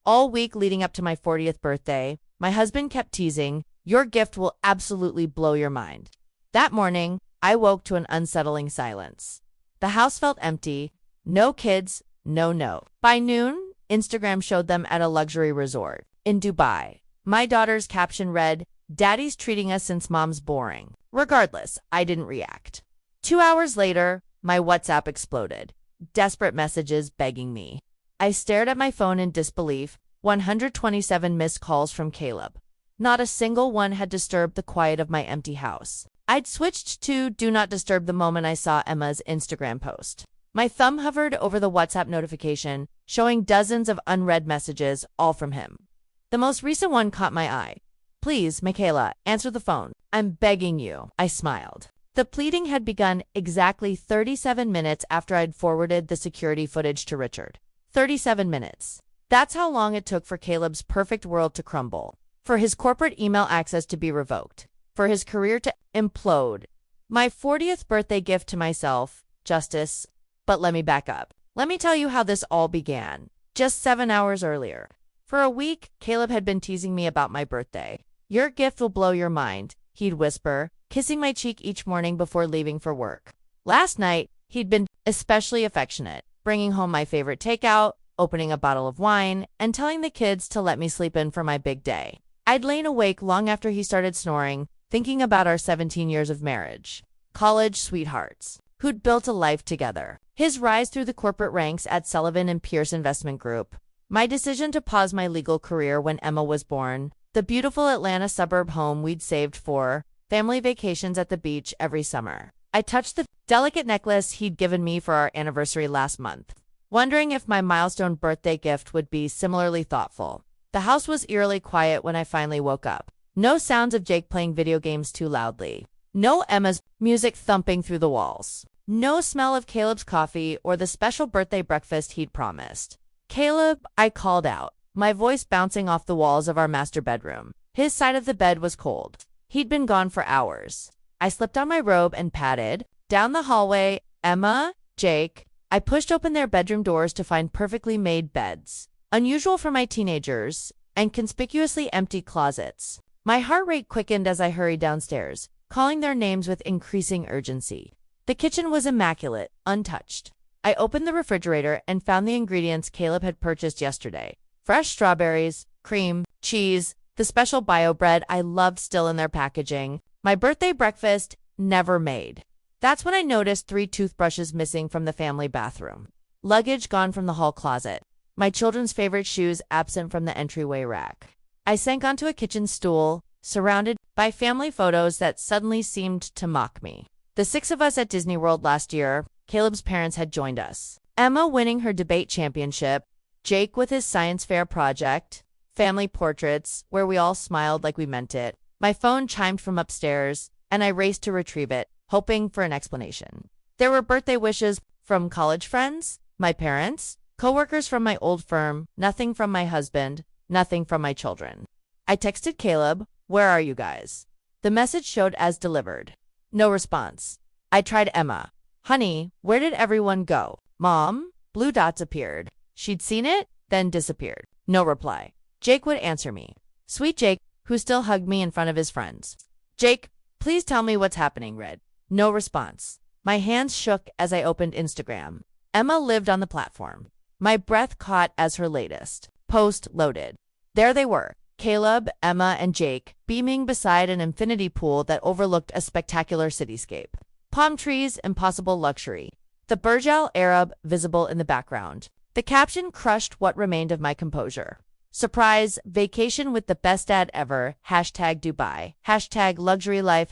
All week leading up to my 40th birthday, my husband kept teasing, "Your gift will absolutely blow your mind." That morning, I woke to an unsettling silence. The house felt empty. No kids, no note. By noon, Instagram showed them at a luxury resort in Dubai. My daughter's caption read, "Daddy's treating us since mom's boring." Regardless, I didn't react. 2 hours later, my WhatsApp exploded. Desperate messages begging me. I stared at my phone in disbelief. 127 missed calls from Caleb. Not a single one had disturbed the quiet of my empty house. I'd switched to Do Not Disturb the moment I saw Emma's Instagram post. My thumb hovered over the WhatsApp notification, showing dozens of unread messages, all from him. The most recent one caught my eye. "Please, Michaela, answer the phone. I'm begging you." I smiled. The pleading had begun exactly 37 minutes after I'd forwarded the security footage to Richard. 37 minutes. That's how long it took for Caleb's perfect world to crumble, for his corporate email access to be revoked, for his career to implode. My 40th birthday gift to myself, justice. But let me back up. Let me tell you how this all began. Just 7 hours earlier. For a week, Caleb had been teasing me about my birthday. "Your gift will blow your mind," he'd whisper, kissing my cheek each morning before leaving for work. Last night, he'd been especially affectionate, bringing home my favorite takeout, opening a bottle of wine, and telling the kids to let me sleep in for my big day. I'd lain awake long after he started snoring, thinking about our 17 years of marriage. College sweethearts, who'd built a life together. His rise through the corporate ranks at Sullivan and Pierce Investment Group. My decision to pause my legal career when Emma was born. The beautiful Atlanta suburb home we'd saved for. Family vacations at the beach every summer. I touched the delicate necklace he'd given me for our anniversary last month, wondering if my milestone birthday gift would be similarly thoughtful. The house was eerily quiet when I finally woke up. No sounds of Jake playing video games too loudly. No Emma's music thumping through the walls. No smell of Caleb's coffee or the special birthday breakfast he'd promised. "Caleb," I called out, my voice bouncing off the walls of our master bedroom. His side of the bed was cold. He'd been gone for hours. I slipped on my robe and padded down the hallway. "Emma, Jake." I pushed open their bedroom doors to find perfectly made beds, unusual for my teenagers, and conspicuously empty closets. My heart rate quickened as I hurried downstairs, calling their names with increasing urgency. The kitchen was immaculate, untouched. I opened the refrigerator and found the ingredients Caleb had purchased yesterday. Fresh strawberries, cream, cheese, the special bio bread I loved still in their packaging. My birthday breakfast, never made. That's when I noticed 3 toothbrushes missing from the family bathroom. Luggage gone from the hall closet. My children's favorite shoes absent from the entryway rack. I sank onto a kitchen stool, surrounded by family photos that suddenly seemed to mock me. The 6 of us at Disney World last year. Caleb's parents had joined us. Emma winning her debate championship, Jake with his science fair project, family portraits where we all smiled like we meant it. My phone chimed from upstairs, and I raced to retrieve it, hoping for an explanation. There were birthday wishes from college friends, my parents, coworkers from my old firm, nothing from my husband, nothing from my children. I texted Caleb, "Where are you guys?" The message showed as delivered. No response. I tried Emma. "Honey, where did everyone go?" "Mom?" Blue dots appeared. She'd seen it, then disappeared. No reply. Jake would answer me. Sweet Jake, who still hugged me in front of his friends. "Jake, please tell me what's happening." Read. No response. My hands shook as I opened Instagram. Emma lived on the platform. My breath caught as her latest post loaded. There they were, Caleb, Emma, and Jake, beaming beside an infinity pool that overlooked a spectacular cityscape. Palm trees, impossible luxury. The Burj Al Arab visible in the background. The caption crushed what remained of my composure. Surprise, vacation with the best dad ever, #Dubai, #luxury life,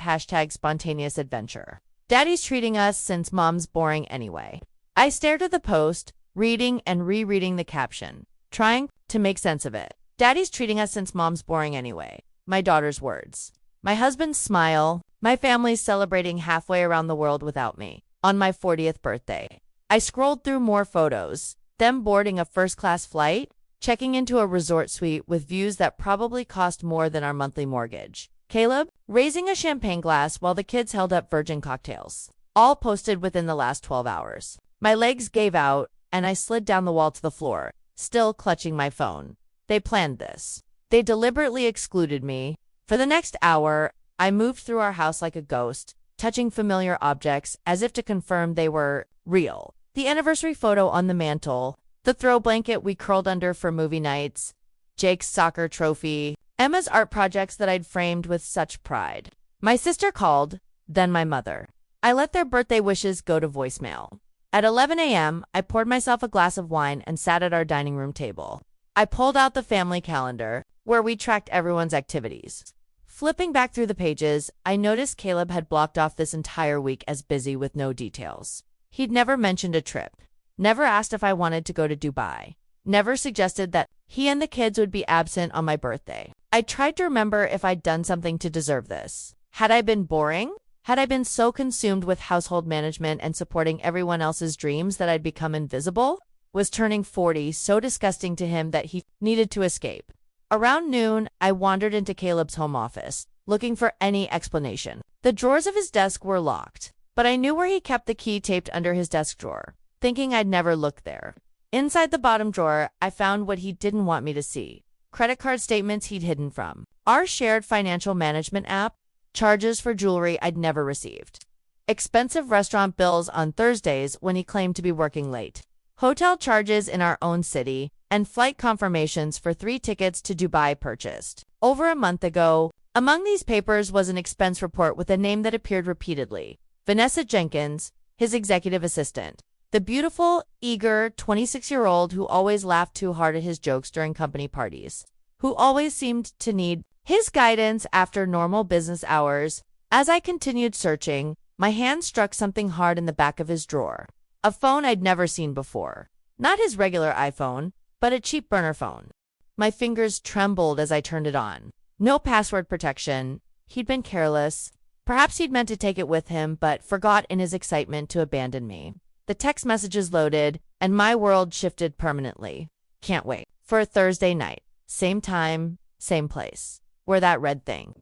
#spontaneous adventure. Daddy's treating us since mom's boring anyway. I stared at the post, reading and rereading the caption, trying to make sense of it. Daddy's treating us since mom's boring anyway. My daughter's words. My husband's smile. My family's celebrating halfway around the world without me. On my 40th birthday. I scrolled through more photos. Them boarding a first-class flight, checking into a resort suite with views that probably cost more than our monthly mortgage. Caleb, raising a champagne glass while the kids held up virgin cocktails. All posted within the last 12 hours. My legs gave out, and I slid down the wall to the floor, still clutching my phone. They planned this. They deliberately excluded me. For the next hour, I moved through our house like a ghost, touching familiar objects as if to confirm they were real. The anniversary photo on the mantle, the throw blanket we curled under for movie nights, Jake's soccer trophy, Emma's art projects that I'd framed with such pride. My sister called, then my mother. I let their birthday wishes go to voicemail. At 11 a.m., I poured myself a glass of wine and sat at our dining room table. I pulled out the family calendar, where we tracked everyone's activities. Flipping back through the pages, I noticed Caleb had blocked off this entire week as busy with no details. He'd never mentioned a trip, never asked if I wanted to go to Dubai, never suggested that he and the kids would be absent on my birthday. I tried to remember if I'd done something to deserve this. Had I been boring? Had I been so consumed with household management and supporting everyone else's dreams that I'd become invisible? Was turning 40 so disgusting to him that he needed to escape? Around noon, I wandered into Caleb's home office, looking for any explanation. The drawers of his desk were locked, but I knew where he kept the key taped under his desk drawer, thinking I'd never look there. Inside the bottom drawer, I found what he didn't want me to see: credit card statements he'd hidden from, our shared financial management app, charges for jewelry I'd never received, expensive restaurant bills on Thursdays when he claimed to be working late, hotel charges in our own city, and flight confirmations for 3 tickets to Dubai purchased over a month ago. Among these papers was an expense report with a name that appeared repeatedly: Vanessa Jenkins, his executive assistant. The beautiful, eager 26-year-old who always laughed too hard at his jokes during company parties, who always seemed to need his guidance after normal business hours. As I continued searching, my hand struck something hard in the back of his drawer. A phone I'd never seen before. Not his regular iPhone, but a cheap burner phone. My fingers trembled as I turned it on. No password protection. He'd been careless. Perhaps he'd meant to take it with him, but forgot in his excitement to abandon me. The text messages loaded, and my world shifted permanently. Can't wait for a Thursday night. Same time, same place. Wear that red thing.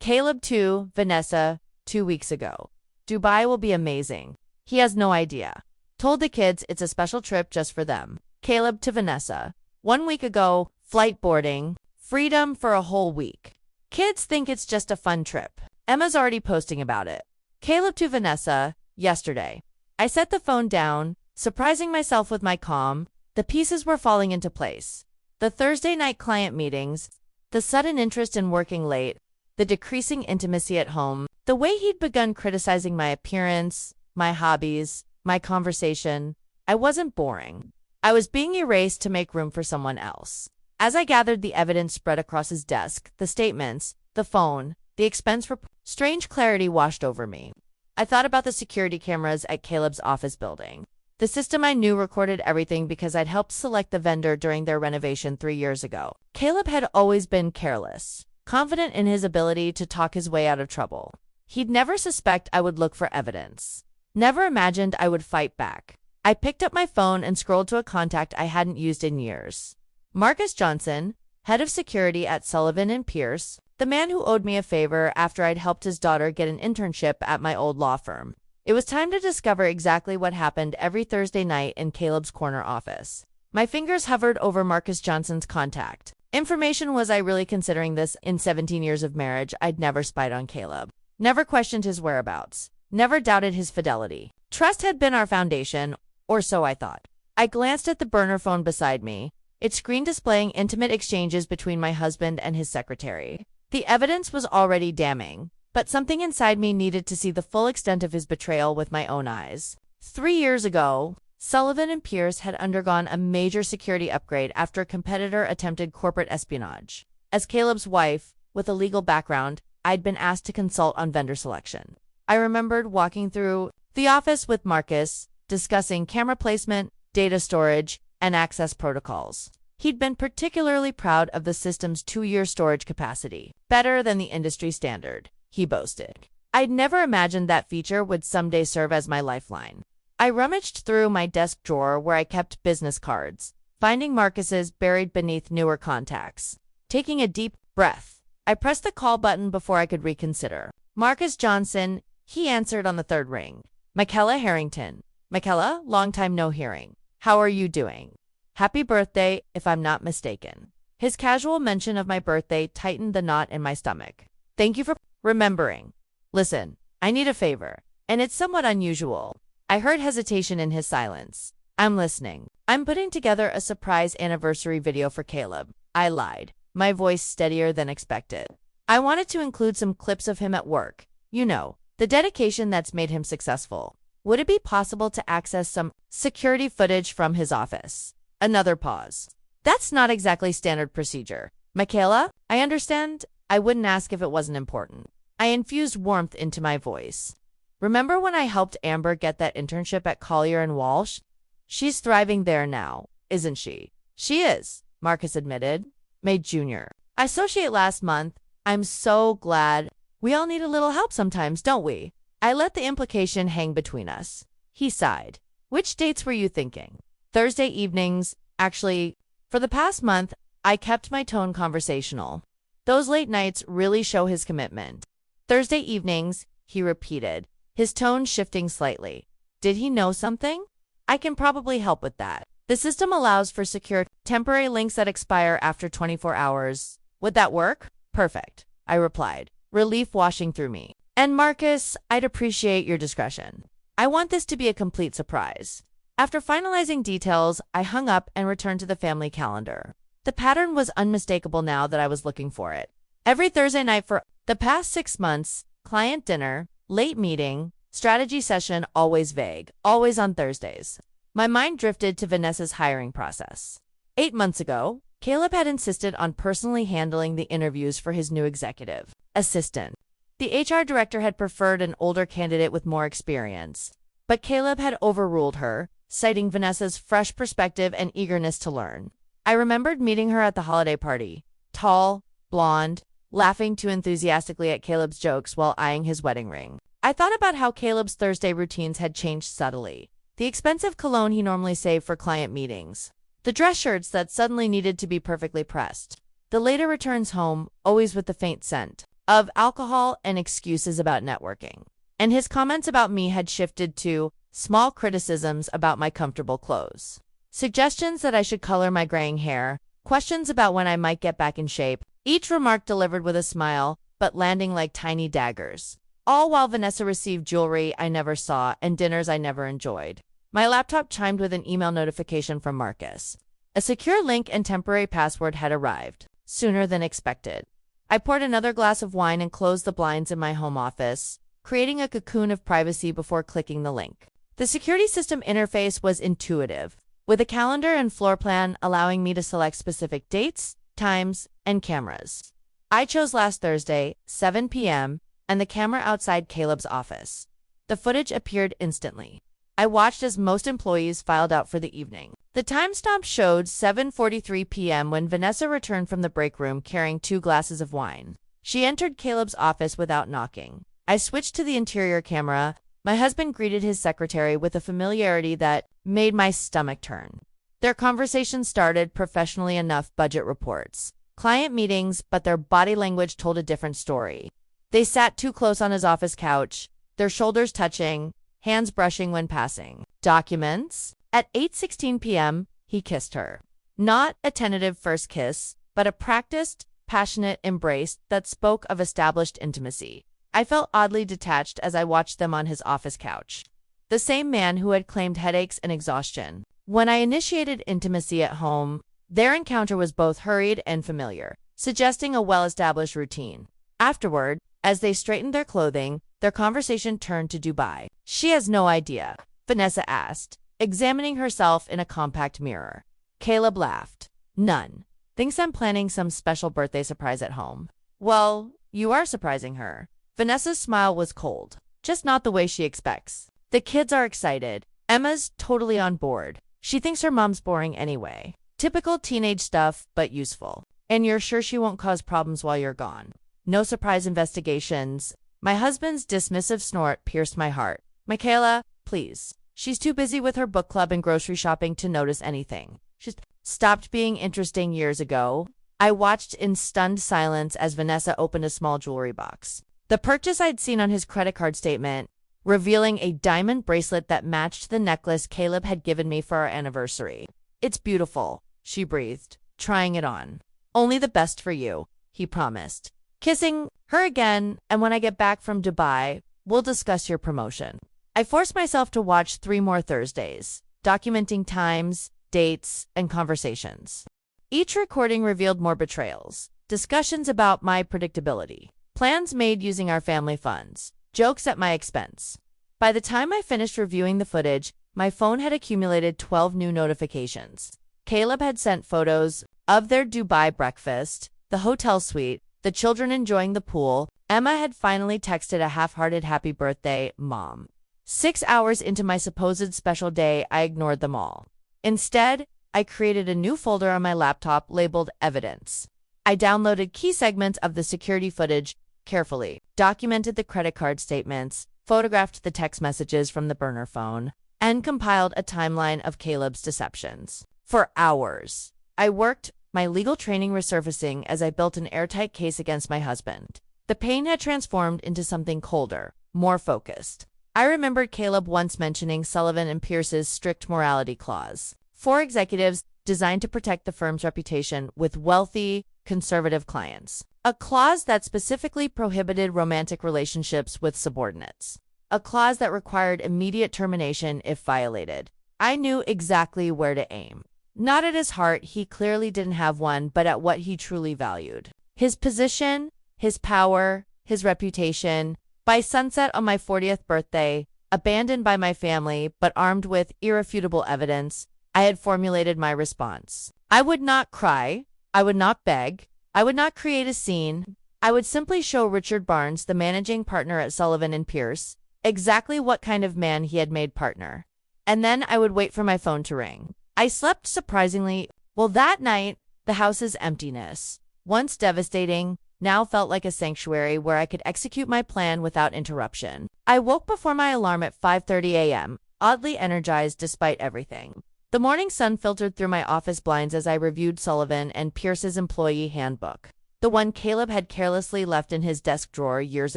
Caleb to Vanessa 2 weeks ago. Dubai will be amazing. He has no idea. Told the kids it's a special trip just for them. Caleb to Vanessa. 1 week ago, flight boarding. Freedom for a whole week. Kids think it's just a fun trip. Emma's already posting about it. Caleb to Vanessa. Yesterday. I set the phone down, surprising myself with my calm. The pieces were falling into place. The Thursday night client meetings, the sudden interest in working late, the decreasing intimacy at home, the way he'd begun criticizing my appearance, my hobbies, my conversation. I wasn't boring. I was being erased to make room for someone else. As I gathered the evidence spread across his desk, the statements, the phone, the expense report, strange clarity washed over me. I thought about the security cameras at Caleb's office building. The system I knew recorded everything because I'd helped select the vendor during their renovation 3 years ago. Caleb had always been careless, confident in his ability to talk his way out of trouble. He'd never suspect I would look for evidence. Never imagined I would fight back. I picked up my phone and scrolled to a contact I hadn't used in years. Marcus Johnson, head of security at Sullivan & Pierce, the man who owed me a favor after I'd helped his daughter get an internship at my old law firm. It was time to discover exactly what happened every Thursday night in Caleb's corner office. My fingers hovered over Marcus Johnson's contact. Information was I really considering this in 17 years of marriage? I'd never spied on Caleb. Never questioned his whereabouts. Never doubted his fidelity. Trust had been our foundation, or so I thought. I glanced at the burner phone beside me, its screen displaying intimate exchanges between my husband and his secretary. The evidence was already damning, but something inside me needed to see the full extent of his betrayal with my own eyes. 3 years ago, Sullivan & Pierce had undergone a major security upgrade after a competitor attempted corporate espionage. As Caleb's wife, with a legal background, I'd been asked to consult on vendor selection. I remembered walking through the office with Marcus, discussing camera placement, data storage, and access protocols. He'd been particularly proud of the system's 2-year storage capacity, better than the industry standard, he boasted. I'd never imagined that feature would someday serve as my lifeline. I rummaged through my desk drawer where I kept business cards, finding Marcus's buried beneath newer contacts. Taking a deep breath, I pressed the call button before I could reconsider. Marcus Johnson, he answered on the 3rd ring. Michaela Harrington. Michaela, long time no hearing. How are you doing? Happy birthday, if I'm not mistaken. His casual mention of my birthday tightened the knot in my stomach. Thank you for remembering. Listen, I need a favor, and it's somewhat unusual. I heard hesitation in his silence. I'm listening. I'm putting together a surprise anniversary video for Caleb. I lied, my voice steadier than expected. I wanted to include some clips of him at work. You know, the dedication that's made him successful. Would it be possible to access some security footage from his office? Another pause. That's not exactly standard procedure. Michaela, I understand. I wouldn't ask if it wasn't important. I infused warmth into my voice. Remember when I helped Amber get that internship at Collier and Walsh? She's thriving there now, isn't she? She is, Marcus admitted. May Jr. Associate last month. I'm so glad. We all need a little help sometimes, don't we? I let the implication hang between us. He sighed. Which dates were you thinking? Thursday evenings. Actually, for the past month, I kept my tone conversational. Those late nights really show his commitment. Thursday evenings, he repeated, his tone shifting slightly. Did he know something? I can probably help with that. The system allows for secure, temporary links that expire after 24 hours. Would that work? Perfect, I replied, relief washing through me. And Marcus, I'd appreciate your discretion. I want this to be a complete surprise. After finalizing details, I hung up and returned to the family calendar. The pattern was unmistakable now that I was looking for it. Every Thursday night for the past 6 months, client dinner, late meeting, strategy session, always vague, always on Thursdays. My mind drifted to Vanessa's hiring process. 8 months ago, Caleb had insisted on personally handling the interviews for his new executive assistant. The HR director had preferred an older candidate with more experience, but Caleb had overruled her, citing Vanessa's fresh perspective and eagerness to learn. I remembered meeting her at the holiday party, tall, blonde, laughing too enthusiastically at Caleb's jokes while eyeing his wedding ring. I thought about how Caleb's Thursday routines had changed subtly. The expensive cologne he normally saved for client meetings. The dress shirts that suddenly needed to be perfectly pressed. The later returns home, always with the faint scent of alcohol and excuses about networking. And his comments about me had shifted to small criticisms about my comfortable clothes. Suggestions that I should color my graying hair, questions about when I might get back in shape, each remark delivered with a smile, but landing like tiny daggers. All while Vanessa received jewelry I never saw and dinners I never enjoyed. My laptop chimed with an email notification from Marcus. A secure link and temporary password had arrived, sooner than expected. I poured another glass of wine and closed the blinds in my home office, creating a cocoon of privacy before clicking the link. The security system interface was intuitive, with a calendar and floor plan allowing me to select specific dates, times, and cameras. I chose last Thursday, 7 p.m., and the camera outside Caleb's office. The footage appeared instantly. I watched as most employees filed out for the evening. The timestamp showed 7:43 p.m. when Vanessa returned from the break room carrying 2 glasses of wine. She entered Caleb's office without knocking. I switched to the interior camera. My husband greeted his secretary with a familiarity that made my stomach turn. Their conversation started professionally enough budget reports, client meetings, but their body language told a different story. They sat too close on his office couch, their shoulders touching, hands brushing when passing. Documents? At 8:16 p.m., he kissed her. Not a tentative first kiss, but a practiced, passionate embrace that spoke of established intimacy. I felt oddly detached as I watched them on his office couch. The same man who had claimed headaches and exhaustion. When I initiated intimacy at home, their encounter was both hurried and familiar, suggesting a well-established routine. Afterward, as they straightened their clothing, their conversation turned to Dubai. She has no idea, Vanessa asked, examining herself in a compact mirror. Caleb laughed. None. Thinks I'm planning some special birthday surprise at home. Well, you are surprising her. Vanessa's smile was cold, just not the way she expects. The kids are excited. Emma's totally on board. She thinks her mom's boring anyway. Typical teenage stuff, but useful. And you're sure she won't cause problems while you're gone? No surprise investigations. My husband's dismissive snort pierced my heart. Michaela, please. She's too busy with her book club and grocery shopping to notice anything. She's stopped being interesting years ago. I watched in stunned silence as Vanessa opened a small jewelry box. The purchase I'd seen on his credit card statement, revealing a diamond bracelet that matched the necklace Caleb had given me for our anniversary. It's beautiful, she breathed, trying it on. Only the best for you, he promised, kissing her again, and when I get back from Dubai, we'll discuss your promotion. I forced myself to watch 3 more Thursdays, documenting times, dates, and conversations. Each recording revealed more betrayals, discussions about my predictability, plans made using our family funds, jokes at my expense. By the time I finished reviewing the footage, my phone had accumulated 12 new notifications. Caleb had sent photos of their Dubai breakfast, the hotel suite, the children enjoying the pool. Emma had finally texted a half-hearted happy birthday, Mom. 6 hours into my supposed special day, I ignored them all. Instead, I created a new folder on my laptop labeled Evidence. I downloaded key segments of the security footage carefully, documented the credit card statements, photographed the text messages from the burner phone, and compiled a timeline of Caleb's deceptions. For hours, I worked, my legal training resurfacing as I built an airtight case against my husband. The pain had transformed into something colder, more focused. I remembered Caleb once mentioning Sullivan and Pierce's strict morality clause for executives designed to protect the firm's reputation with wealthy, conservative clients. A clause that specifically prohibited romantic relationships with subordinates. A clause that required immediate termination if violated. I knew exactly where to aim. Not at his heart, he clearly didn't have one, but at what he truly valued. His position, his power, his reputation. By sunset on my 40th birthday, abandoned by my family but armed with irrefutable evidence, I had formulated my response. I would not cry. I would not beg. I would not create a scene. I would simply show Richard Barnes, the managing partner at Sullivan and Pierce, exactly what kind of man he had made partner. And then I would wait for my phone to ring. I slept surprisingly well that night. The house's emptiness, once devastating, now felt like a sanctuary where I could execute my plan without interruption. I woke before my alarm at 5:30 a.m., oddly energized despite everything. The morning sun filtered through my office blinds as I reviewed Sullivan and Pierce's employee handbook, the one Caleb had carelessly left in his desk drawer years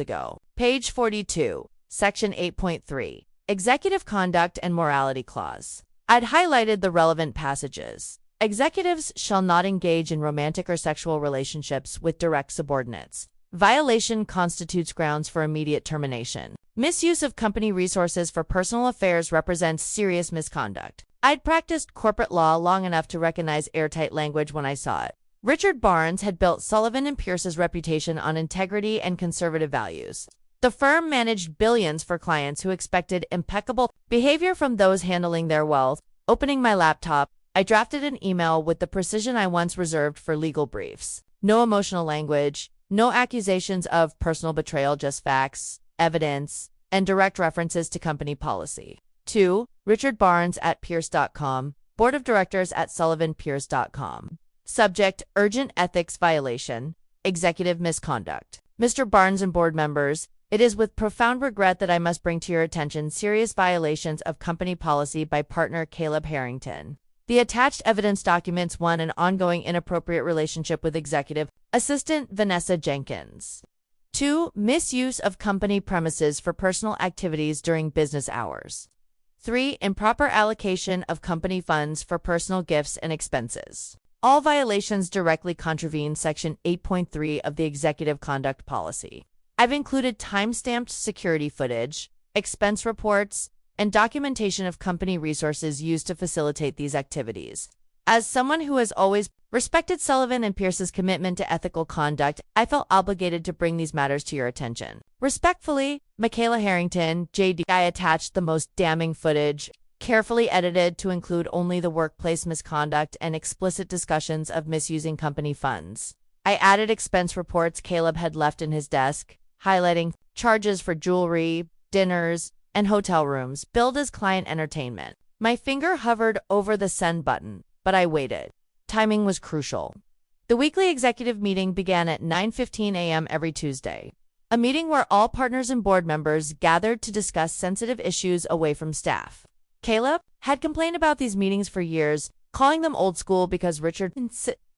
ago. Page 42, Section 8.3, Executive Conduct and Morality Clause. I'd highlighted the relevant passages. Executives shall not engage in romantic or sexual relationships with direct subordinates. Violation constitutes grounds for immediate termination. Misuse of company resources for personal affairs represents serious misconduct. I'd practiced corporate law long enough to recognize airtight language when I saw it. Richard Barnes had built Sullivan and Pierce's reputation on integrity and conservative values. The firm managed billions for clients who expected impeccable behavior from those handling their wealth. Opening my laptop, I drafted an email with the precision I once reserved for legal briefs. No emotional language, no accusations of personal betrayal, just facts, evidence, and direct references to company policy. 2. Richard Barnes at Pierce.com, Board of Directors at SullivanPierce.com. Subject: Urgent ethics violation, executive misconduct. Mr. Barnes and board members, it is with profound regret that I must bring to your attention serious violations of company policy by partner Caleb Harrington. The attached evidence documents 1. An ongoing inappropriate relationship with executive assistant Vanessa Jenkins. 2. Misuse of company premises for personal activities during business hours. 3. Improper allocation of company funds for personal gifts and expenses. All violations directly contravene Section 8.3 of the Executive Conduct Policy. I've included time-stamped security footage, expense reports, and documentation of company resources used to facilitate these activities. As someone who has always respected Sullivan and Pierce's commitment to ethical conduct, I felt obligated to bring these matters to your attention. Respectfully, Michaela Harrington, JD. I attached the most damning footage, carefully edited to include only the workplace misconduct and explicit discussions of misusing company funds. I added expense reports Caleb had left in his desk, highlighting charges for jewelry, dinners, and hotel rooms billed as client entertainment. My finger hovered over the send button, but I waited. Timing was crucial. The weekly executive meeting began at 9:15 a.m. every Tuesday, a meeting where all partners and board members gathered to discuss sensitive issues away from staff. Caleb had complained about these meetings for years, calling them old school because Richard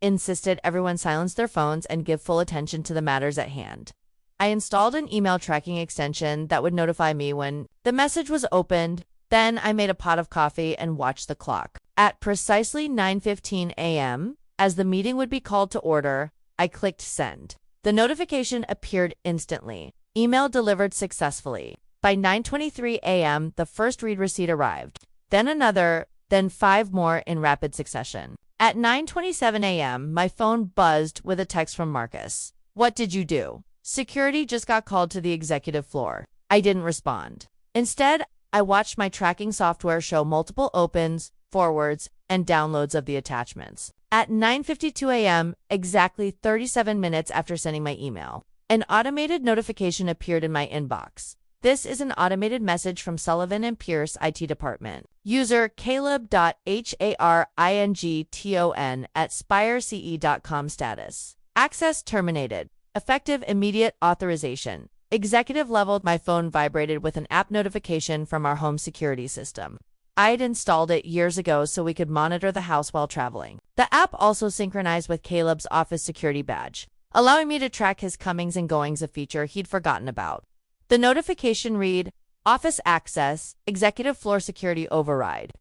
insisted everyone silence their phones and give full attention to the matters at hand. I installed an email tracking extension that would notify me when the message was opened. Then I made a pot of coffee and watched the clock. At precisely 9:15 a.m., As the meeting would be called to order, I clicked send. The notification appeared instantly. Email delivered successfully. By 9:23 a.m., the first read receipt arrived. Then another, then 5 more in rapid succession. At 9:27 a.m., my phone buzzed with a text from Marcus. "What did you do? Security just got called to the executive floor." I didn't respond. Instead, I watched my tracking software show multiple opens, forwards, and downloads of the attachments. At 9:52 a.m., exactly 37 minutes after sending my email, an automated notification appeared in my inbox. This is an automated message from Sullivan and Pierce IT department. User caleb.harington@spirece.com status. Access terminated. Effective immediate authorization. Executive level. My phone vibrated with an app notification from our home security system. I'd installed it years ago so we could monitor the house while traveling. The app also synchronized with Caleb's office security badge, allowing me to track his comings and goings, a feature he'd forgotten about. The notification read, "Office access, executive floor security override."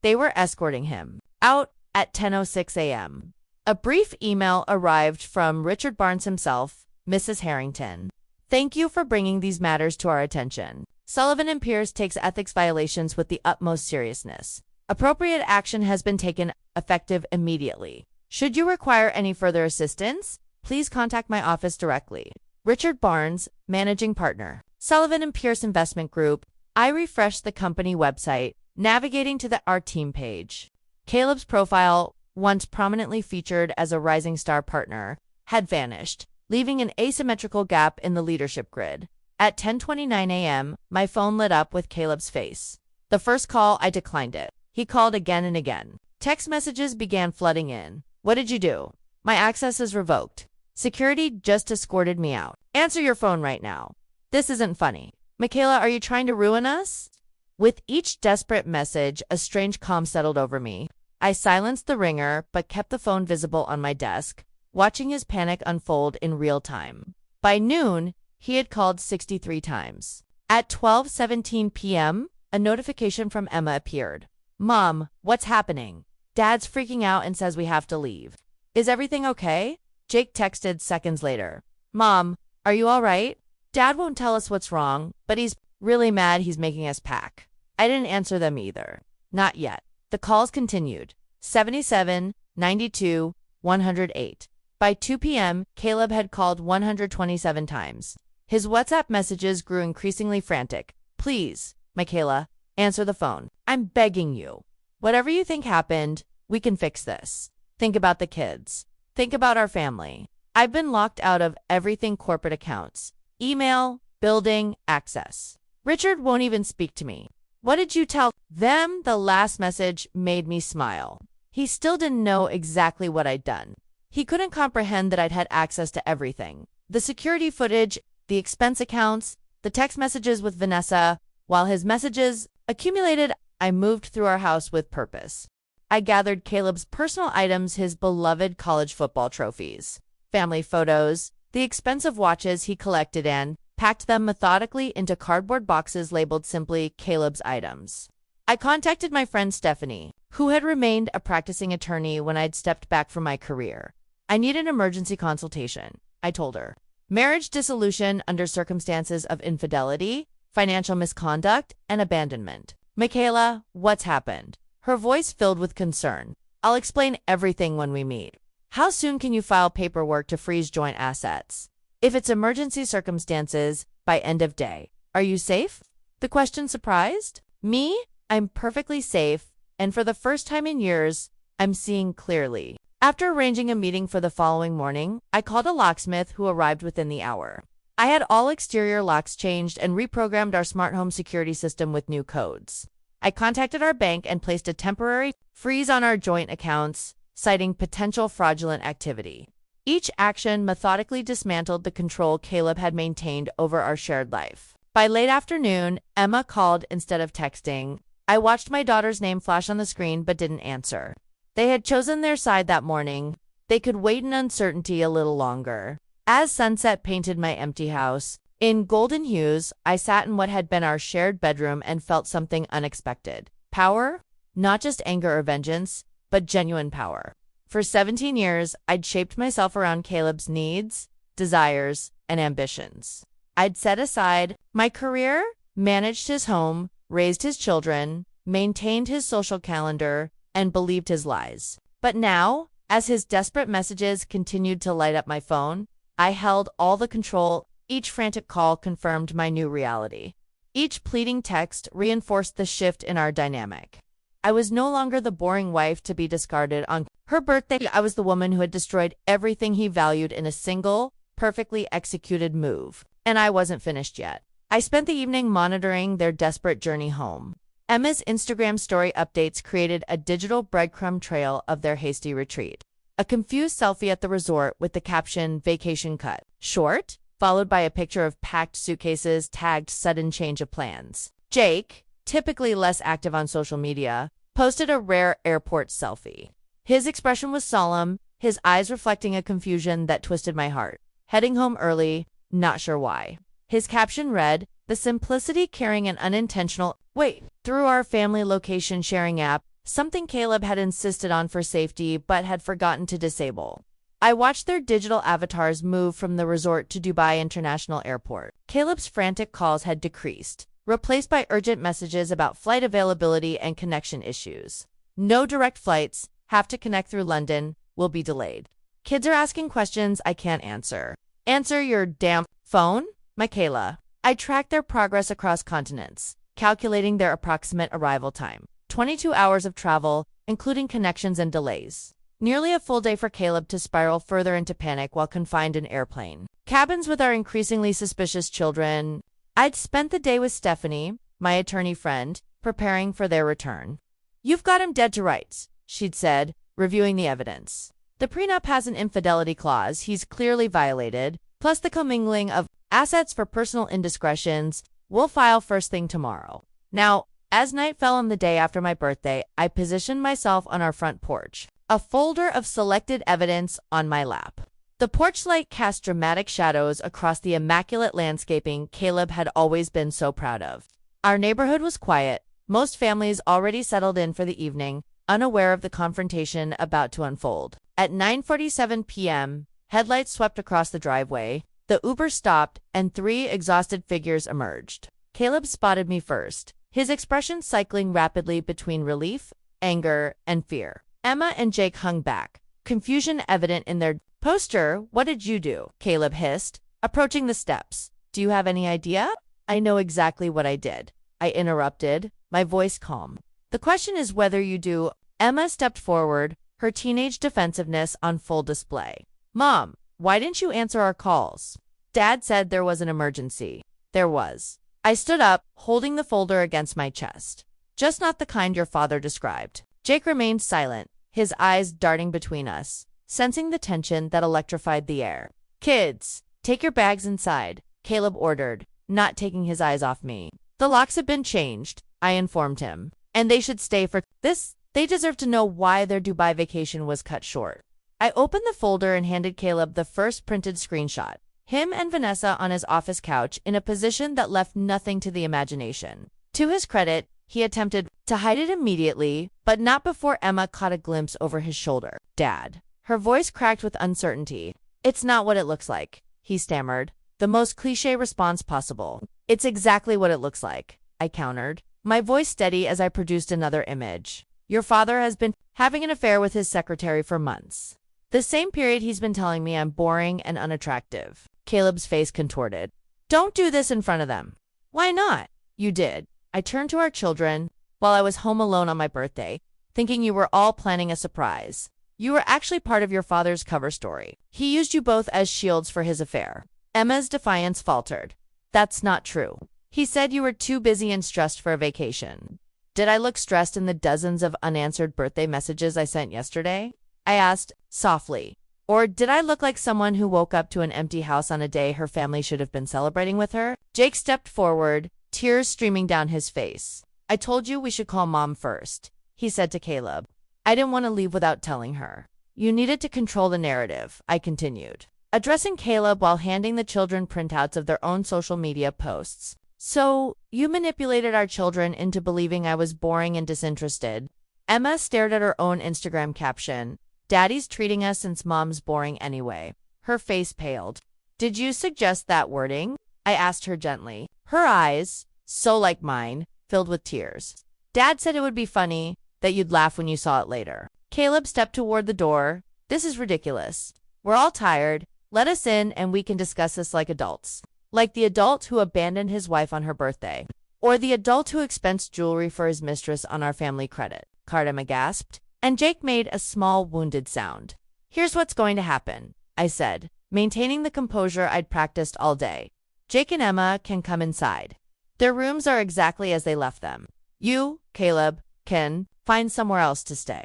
They were escorting him out at 10:06 a.m. A brief email arrived from Richard Barnes himself, "Mrs. Harrington, thank you for bringing these matters to our attention. Sullivan and Pierce takes ethics violations with the utmost seriousness. Appropriate action has been taken, effective immediately. Should you require any further assistance, please contact my office directly. Richard Barnes, Managing Partner, Sullivan and Pierce Investment Group." I refreshed the company website, navigating to our team page. Caleb's profile, once prominently featured as a rising star partner, had vanished, leaving an asymmetrical gap in the leadership grid. At 10:29 a.m., my phone lit up with Caleb's face. The first call, I declined it. He called again and again. Text messages began flooding in. "What did you do? My access is revoked. Security just escorted me out. Answer your phone right now. This isn't funny. Michaela, are you trying to ruin us?" With each desperate message, a strange calm settled over me. I silenced the ringer but kept the phone visible on my desk, watching his panic unfold in real time. By noon, he had called 63 times. At 12:17 p.m., a notification from Emma appeared. "Mom, what's happening? Dad's freaking out and says we have to leave. Is everything okay?" Jake texted seconds later. "Mom, are you all right? Dad won't tell us what's wrong, but he's really mad he's making us pack." I didn't answer them either. Not yet. The calls continued. 77, 92, 108. By 2 p.m., Caleb had called 127 times. His WhatsApp messages grew increasingly frantic. "Please, Michaela, answer the phone. I'm begging you. Whatever you think happened, we can fix this. Think about the kids. Think about our family. I've been locked out of everything corporate accounts. Email, building, access. Richard won't even speak to me. What did you tell them?" The last message made me smile. He still didn't know exactly what I'd done. He couldn't comprehend that I'd had access to everything. The security footage, the expense accounts, the text messages with Vanessa. While his messages accumulated, I moved through our house with purpose. I gathered Caleb's personal items, his beloved college football trophies, family photos, the expensive watches he collected, and packed them methodically into cardboard boxes labeled simply Caleb's items. I contacted my friend Stephanie, who had remained a practicing attorney when I'd stepped back from my career. "I need an emergency consultation," I told her. "Marriage dissolution under circumstances of infidelity, financial misconduct, and abandonment." "Michaela, what's happened?" Her voice filled with concern. "I'll explain everything when we meet. How soon can you file paperwork to freeze joint assets? If it's emergency circumstances, by end of day. Are you safe?" The question surprised me. I'm perfectly safe, and for the first time in years, I'm seeing clearly. After arranging a meeting for the following morning, I called a locksmith who arrived within the hour. I had all exterior locks changed and reprogrammed our smart home security system with new codes. I contacted our bank and placed a temporary freeze on our joint accounts, citing potential fraudulent activity. Each action methodically dismantled the control Caleb had maintained over our shared life. By late afternoon, Emma called instead of texting. I watched my daughter's name flash on the screen but didn't answer. They had chosen their side that morning. They could wait in uncertainty a little longer. As sunset painted my empty house in golden hues, I sat in what had been our shared bedroom and felt something unexpected. Power? Not just anger or vengeance, but genuine power. For 17 years, I'd shaped myself around Caleb's needs, desires, and ambitions. I'd set aside my career, managed his home, raised his children, maintained his social calendar, and believed his lies. But now, as his desperate messages continued to light up my phone, I held all the control. Each frantic call confirmed my new reality. Each pleading text reinforced the shift in our dynamic. I was no longer the boring wife to be discarded on her birthday. I was the woman who had destroyed everything he valued in a single, perfectly executed move. And I wasn't finished yet. I spent the evening monitoring their desperate journey home. Emma's Instagram story updates created a digital breadcrumb trail of their hasty retreat. A confused selfie at the resort with the caption "Vacation cut short," followed by a picture of packed suitcases tagged "Sudden change of plans." Jake, typically less active on social media, posted a rare airport selfie. His expression was solemn, his eyes reflecting a confusion that twisted my heart. Heading home early, not sure why. His caption read, "The simplicity carrying an unintentional wait." Through our family location sharing app, something Caleb had insisted on for safety but had forgotten to disable. I watched their digital avatars move from the resort to Dubai International Airport. Caleb's frantic calls had decreased, replaced by urgent messages about flight availability and connection issues. No direct flights, have to connect through London, will be delayed. Kids are asking questions I can't answer. Answer your damn phone, Michaela. I tracked their progress across continents, calculating their approximate arrival time. 22 hours of travel, including connections and delays. Nearly a full day for Caleb to spiral further into panic while confined in airplane. Cabins with our increasingly suspicious children. I'd spent the day with Stephanie, my attorney friend, preparing for their return. "You've got him dead to rights," she'd said, reviewing the evidence. "The prenup has an infidelity clause he's clearly violated, plus the commingling of assets for personal indiscretions. We'll file first thing tomorrow." Now, as night fell on the day after my birthday, I positioned myself on our front porch, a folder of selected evidence on my lap. The porch light cast dramatic shadows across the immaculate landscaping Caleb had always been so proud of. Our neighborhood was quiet, most families already settled in for the evening, unaware of the confrontation about to unfold. At 9:47 p.m., headlights swept across the driveway, the Uber stopped, and 3 exhausted figures emerged. Caleb spotted me first, his expression cycling rapidly between relief, anger, and fear. Emma and Jake hung back, confusion evident in their "Poster, what did you do?" Caleb hissed, approaching the steps. "Do you have any idea?" "I know exactly what I did," I interrupted, my voice calm. "The question is whether you do." Emma stepped forward, her teenage defensiveness on full display. "Mom, why didn't you answer our calls?" "Dad said there was an emergency." There was. I stood up, holding the folder against my chest. "Just not the kind your father described." Jake remained silent, his eyes darting between us, sensing the tension that electrified the air. "Kids, take your bags inside," Caleb ordered, not taking his eyes off me. "The locks have been changed," I informed him, "and they should stay for this. They deserve to know why their Dubai vacation was cut short." I opened the folder and handed Caleb the first printed screenshot. Him and Vanessa on his office couch in a position that left nothing to the imagination. To his credit, he attempted to hide it immediately, but not before Emma caught a glimpse over his shoulder. "Dad." Her voice cracked with uncertainty. "It's not what it looks like," he stammered, the most cliché response possible. "It's exactly what it looks like," I countered, my voice steady as I produced another image. "Your father has been having an affair with his secretary for months. The same period he's been telling me I'm boring and unattractive." Caleb's face contorted. "Don't do this in front of them." "Why not?" "You did." I turned to our children while I was home alone on my birthday, thinking you were all planning a surprise. "You were actually part of your father's cover story. He used you both as shields for his affair." Emma's defiance faltered. "That's not true. He said you were too busy and stressed for a vacation." "Did I look stressed in the dozens of unanswered birthday messages I sent yesterday?" I asked, softly. "Or did I look like someone who woke up to an empty house on a day her family should have been celebrating with her?" Jake stepped forward, tears streaming down his face. "I told you we should call Mom first," he said to Caleb. "I didn't want to leave without telling her." "You needed to control the narrative," I continued, addressing Caleb while handing the children printouts of their own social media posts. "So, you manipulated our children into believing I was boring and disinterested." Emma stared at her own Instagram caption. Daddy's treating us since Mom's boring anyway. Her face paled. Did you suggest that wording? I asked her gently. Her eyes, so like mine, filled with tears. Dad said it would be funny, that you'd laugh when you saw it later. Caleb stepped toward the door. This is ridiculous. We're all tired. Let us in and we can discuss this like adults. Like the adult who abandoned his wife on her birthday. Or the adult who expensed jewelry for his mistress on our family credit. Cardamma gasped, and Jake made a small wounded sound. Here's what's going to happen, I said, maintaining the composure I'd practiced all day. Jake and Emma can come inside. Their rooms are exactly as they left them. You, Caleb, can find somewhere else to stay.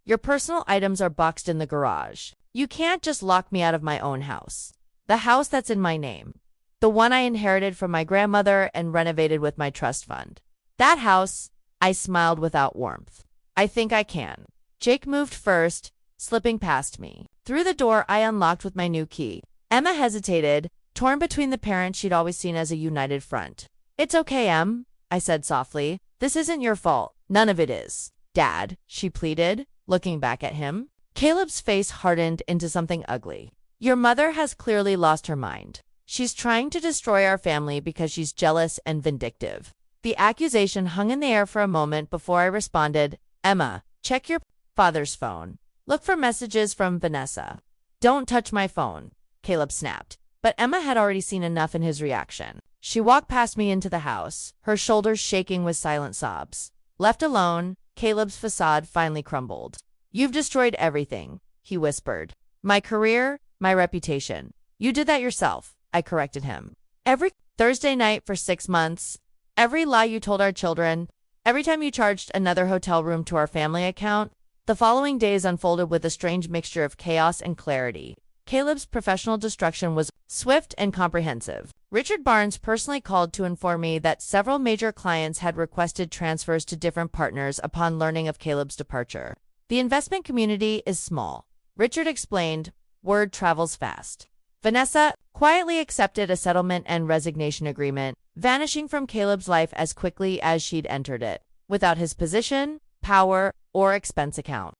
Your personal items are boxed in the garage. You can't just lock me out of my own house. The house that's in my name. The one I inherited from my grandmother and renovated with my trust fund. That house, I smiled without warmth. I think I can. Jake moved first, slipping past me. Through the door I unlocked with my new key. Emma hesitated, torn between the parent she'd always seen as a united front. It's okay, Em, I said softly. This isn't your fault. None of it is. Dad, she pleaded, looking back at him. Caleb's face hardened into something ugly. Your mother has clearly lost her mind. She's trying to destroy our family because she's jealous and vindictive. The accusation hung in the air for a moment before I responded. Emma, check your father's phone. Look for messages from Vanessa. Don't touch my phone, Caleb snapped. But Emma had already seen enough in his reaction. She walked past me into the house, her shoulders shaking with silent sobs. Left alone, Caleb's facade finally crumbled. You've destroyed everything, he whispered. My career, my reputation. You did that yourself, I corrected him. Every Thursday night for 6 months, every lie you told our children, every time you charged another hotel room to our family account, the following days unfolded with a strange mixture of chaos and clarity. Caleb's professional destruction was swift and comprehensive. Richard Barnes personally called to inform me that several major clients had requested transfers to different partners upon learning of Caleb's departure. The investment community is small. Richard explained, word travels fast. Vanessa quietly accepted a settlement and resignation agreement, vanishing from Caleb's life as quickly as she'd entered it, without his position, power, or expense account.